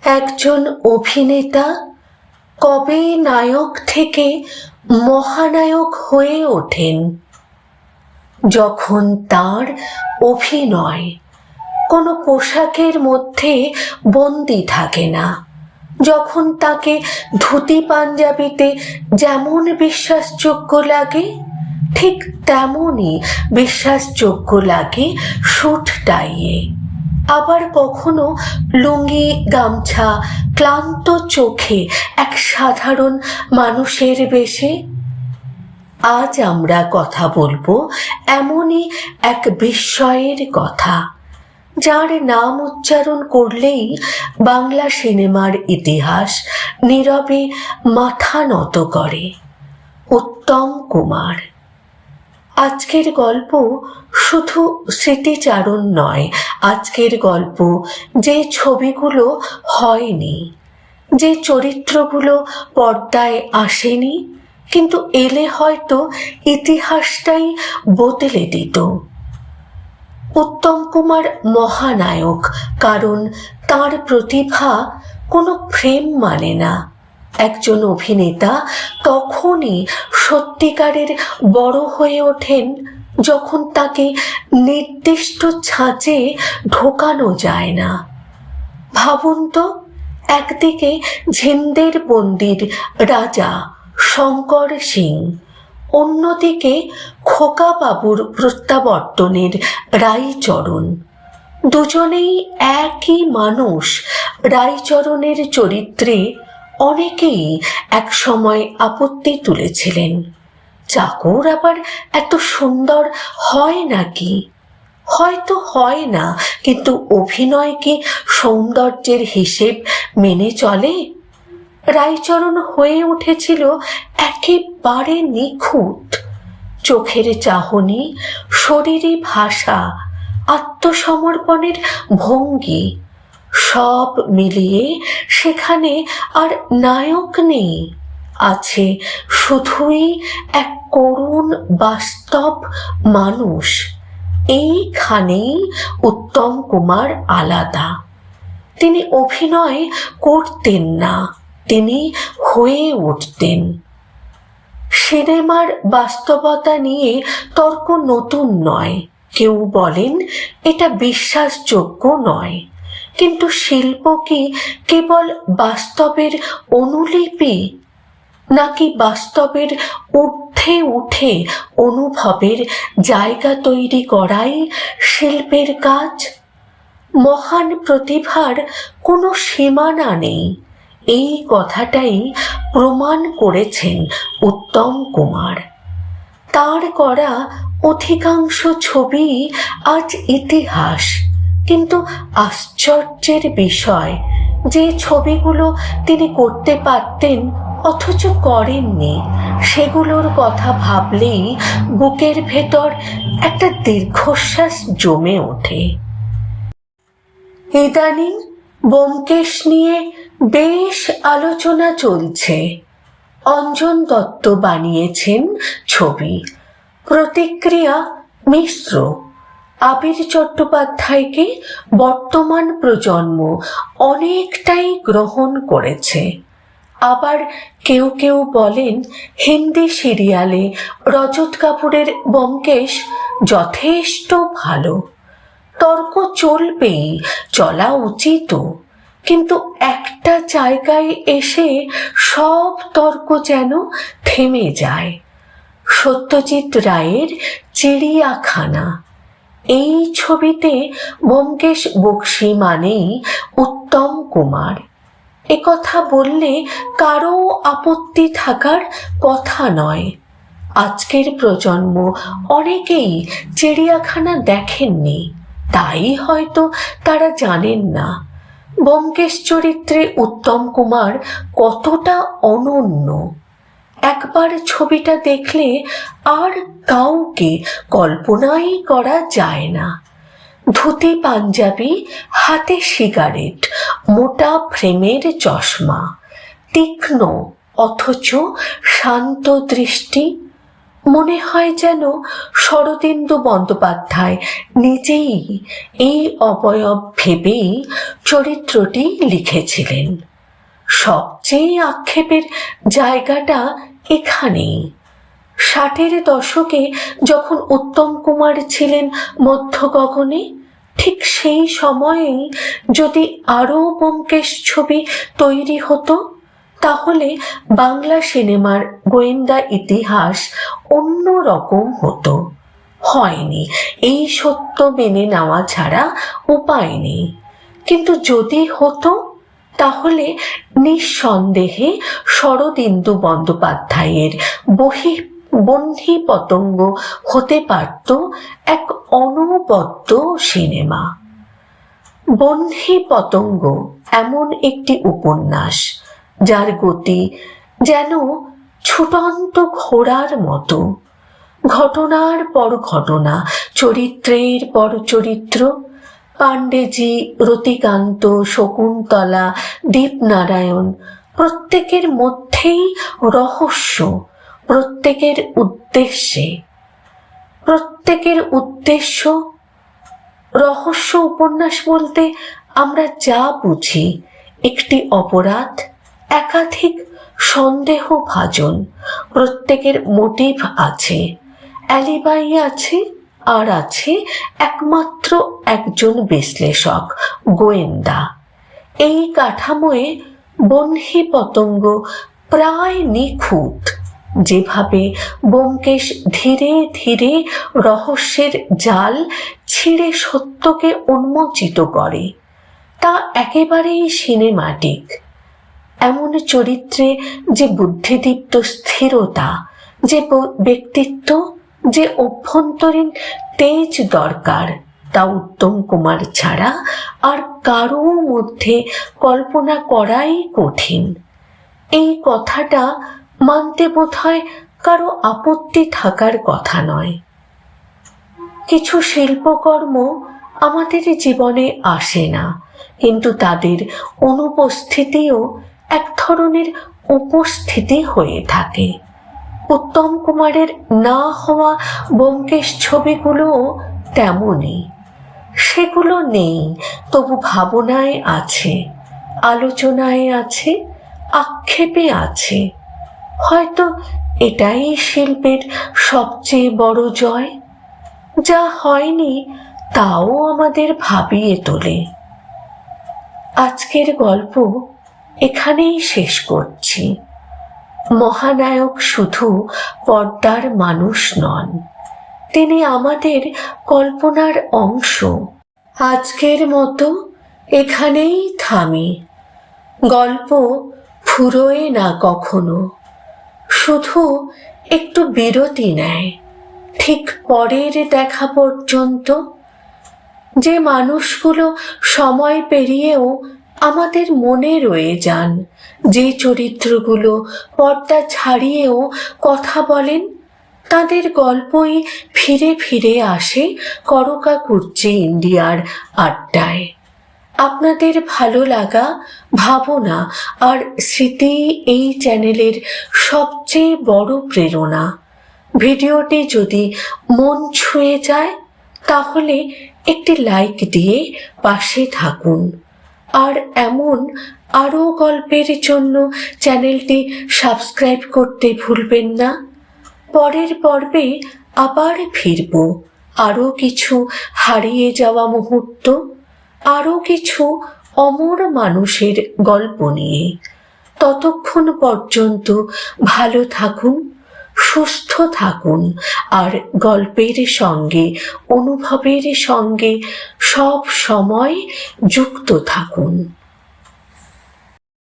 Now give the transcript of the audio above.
একজন অভিনেতা কবে নায়ক থেকে মহানায়ক হয়ে ওঠেন? যখন তার অভিনয় কোনো পোশাকের মধ্যে বন্দি থাকে না, যখন তাকে ধুতি পাঞ্জাবিতে যেমন বিশ্বাসযোগ্য লাগে ঠিক তেমনই বিশ্বাসযোগ্য লাগে স্যুট টাইয়ে, আবার কখনো লুঙ্গি গামছা ক্লান্ত চোখে এক সাধারণ মানুষের বেশে। আজ আমরা কথা বলবো এমনই এক বিস্ময়ের কথা, যার নাম উচ্চারণ করলেই বাংলা সিনেমার ইতিহাস নীরবে মাথা নত করে। উত্তম কুমার। আজকের গল্প শুধু স্মৃতিচারণ নয়, আজকের গল্প যে ছবিগুলো হয়নি, যে চরিত্রগুলো পর্দায় আসেনি, কিন্তু এলে হয়তো ইতিহাসটাই বদলে দিত। উত্তম কুমার মহানায়ক কারণ তার প্রতিভা কোনো ফ্রেম মানে না। একজন অভিনেতা তখনই সত্যিকারের বড় হয়ে ওঠেন যখন তাকে নির্দিষ্ট ছাঁচে ঢোকানো যায় না। ভাবুন তো, একদিকে ঝিন্দের বন্দির রাজা শঙ্কর সিং, অন্যদিকে খোকা বাবুর প্রত্যাবর্তনের রাইচরণ। দুজনেই একই মানুষ। রাইচরণের চরিত্রে অনেকেই এক সময় আপত্তি তুলেছিলেন, চাকর আবার এত সুন্দর হয় নাকি? হয়তো হয় না, কিন্তু অভিনয় কি সৌন্দর্যের হিসেব মেনে চলে? রাইচরণ হয়ে উঠেছিল একেবারে নিখুঁত। চোখের চাহনি, শরীরী ভাষা, আত্মসমর্পণের ভঙ্গি, সব মিলিয়ে সেখানে আর নায়ক নেই, আছে শুধুই এক করুণ বাস্তব মানুষ। এইখানেই উত্তম কুমার আলাদা। তিনি অভিনয় করতেন না, তিনি হয়ে উঠতেন। সিনেমার বাস্তবতা নিয়ে তর্ক নতুন নয়। কেউ বলেন এটা বিশ্বাসযোগ্য নয়, কিন্তু শিল্প কি কেবল বাস্তবের অনুলিপি, নাকি বাস্তবের ঊর্ধ্বে উঠে অনুভবের জায়গা তৈরি করাই শিল্পের কাজ? মহান প্রতিভার কোনো সীমানা নেই, এই কথাটাই প্রমাণ করেছেন উত্তম কুমার। তার করা অধিকাংশ ছবি আজ ইতিহাস, কিন্তু আশ্চর্যের বিষয়, যে ছবিগুলো তিনি করতে পারতেন অথচ করেননি, সেগুলোর কথা ভাবলেই বুকের ভেতর একটা দীর্ঘশ্বাস জমে ওঠে। ইদানিং ব্যোমকেশ নিয়ে বেশ আলোচনা চলছে। অঞ্জন দত্ত বানিয়েছেন ছবি, প্রতিক্রিয়া মিশ্র। আবির চট্টোপাধ্যায়কে বর্তমান প্রজন্ম অনেকটাই গ্রহণ করেছে, আবার কেউ কেউ বলেন হিন্দি সিরিয়ালে রজত কাপুরের ব্যোমকেশ যথেষ্ট ভালো। তর্ক চলবেই, চলা উচিতও, কিন্তু একটা জায়গায় এসে সব তর্ক যেন থেমে যায়। সত্যজিৎ রায়ের চিড়িয়াখানা, এই ছবিতে ব্যোমকেশ বক্সী মানেই উত্তম কুমার। একথা বললে কারো আপত্তি থাকার কথা নয়। আজকের প্রজন্ম অনেকেই চিড়িয়াখানা দেখেননি, তাই হয়তো তারা জানেন না ব্যোমকেশ চরিত্রে উত্তম কুমার কতটা অনন্য। একবার ছবিটা দেখলে আর কাউকে কল্পনাই করা যায় না। ধুতি পাঞ্জাবি, হাতে সিগারেট, মোটা ফ্রেমের চশমা, তীক্ষ্ণ অথচ শান্ত দৃষ্টি। মনে হয় যেন শরদিন্দু বন্দ্যোপাধ্যায় নিজেই এই অবয়ব ভেবেই চরিত্রটি লিখেছিলেন। সবচেয়ে আক্ষেপের জায়গাটা এখানেই। 60-এর দশকে যখন উত্তম কুমার ছিলেন মধ্য গগনে, ঠিক সেই সময়েই যদি আরও ব্যোমকেশ ছবি তৈরি হতো, তাহলে বাংলা সিনেমার গোয়েন্দা ইতিহাস অন্য রকম হতো। হয়নি, এই সত্য মেনে নেওয়া ছাড়া উপায় নেই। কিন্তু যদি হতো, তাহলে নিঃসন্দেহে শরদিন্দু বন্দ্যোপাধ্যায়ের বহ্নি পতঙ্গ হতে পারত এক অনবদ্য সিনেমা। বহ্নি পতঙ্গ এমন একটি উপন্যাস যার গতি যেন ছুটন্ত ঘোড়ার মতো। ঘটনার পর ঘটনা, চরিত্রের পর চরিত্র। পাণ্ডেজি, রতিকান্ত, শকুন্তলা, দীপনারায়ণ, প্রত্যেকের মধ্যেই রহস্য, প্রত্যেকের উদ্দেশ্য। রহস্য উপন্যাস বলতে আমরা যা বুঝি, একটি অপরাধ, একাধিক সন্দেহভাজন, প্রত্যেকের মোটিভ আছে, অ্যালিবাই আছে, আর আছে একমাত্র একজন বিশ্লেষক, গোয়েন্দা। এই কাঠামোয় বহ্নি পতঙ্গ প্রায় নিখুঁত। যেভাবে ব্যোমকেশ ধীরে ধীরে রহস্যের জাল ছিঁড়ে সত্যকে উন্মোচিত করে, তা একেবারেই সিনেমাটিক। এমন চরিত্রে যে বুদ্ধিদীপ্ত স্থিরতা, যে ব্যক্তিত্ব, যে অভ্যন্তরীণ তেজ দরকার, তা উত্তম কুমার ছাড়া আর কারো মধ্যে কল্পনা করাই কঠিন। এই কথাটা মানতে বোধহয় কারো আপত্তি থাকার কথা নয়। কিছু শিল্পকর্ম আমাদের জীবনে আসে না, কিন্তু তাদের অনুপস্থিতিও এক ধরনের উপস্থিতি হয়ে থাকে। উত্তম কুমারের না হওয়া ব্যোমকেশ ছবিগুলোও তেমনই। সেগুলো নেই, তবু ভাবনায় আছে, আলোচনায় আছে, আক্ষেপে আছে। হয়তো এটাই শিল্পের সবচেয়ে বড় জয়। যা হয়নি তাও আমাদের ভাবিয়ে তোলে। আজকের গল্প এখানেই শেষ করছি। মহানায়ক শুধু পর্দার মানুষ নন, তিনি আমাদের কল্পনার অংশ। আজকের মতো এখানেই থামি। গল্প ফুরোয় না কখনো, শুধু একটু বিরতি নেয়, ঠিক পরের দেখা পর্যন্ত। যে মানুষগুলো সময় পেরিয়েও আমাদের মনে রয়ে যান, যে চরিত্রগুলো পর্দা ছাড়িয়েও কথা বলেন, তাদের গল্পই ফিরে ফিরে আসে করকাকুর্চি ইন্ডিয়ার আড্ডায়। আপনাদের ভালো লাগা, ভাবনা আর স্মৃতি এই চ্যানেলের সবচেয়ে বড় প্রেরণা। ভিডিওটি যদি মন ছুঁয়ে যায়, তাহলে একটি লাইক দিয়ে পাশে থাকুন। আর এমন আরও গল্পের জন্য চ্যানেলটি সাবস্ক্রাইব করতে ভুলবেন না। পরের পর্বে আবার ফিরব আরও কিছু হারিয়ে যাওয়া মুহূর্ত, আরও কিছু অমর মানুষের গল্প নিয়ে। ততক্ষণ পর্যন্ত ভালো থাকুন, সুস্থ থাকুন, আর গল্পের সঙ্গে, অনুভবের সঙ্গে সব সময় যুক্ত থাকুন।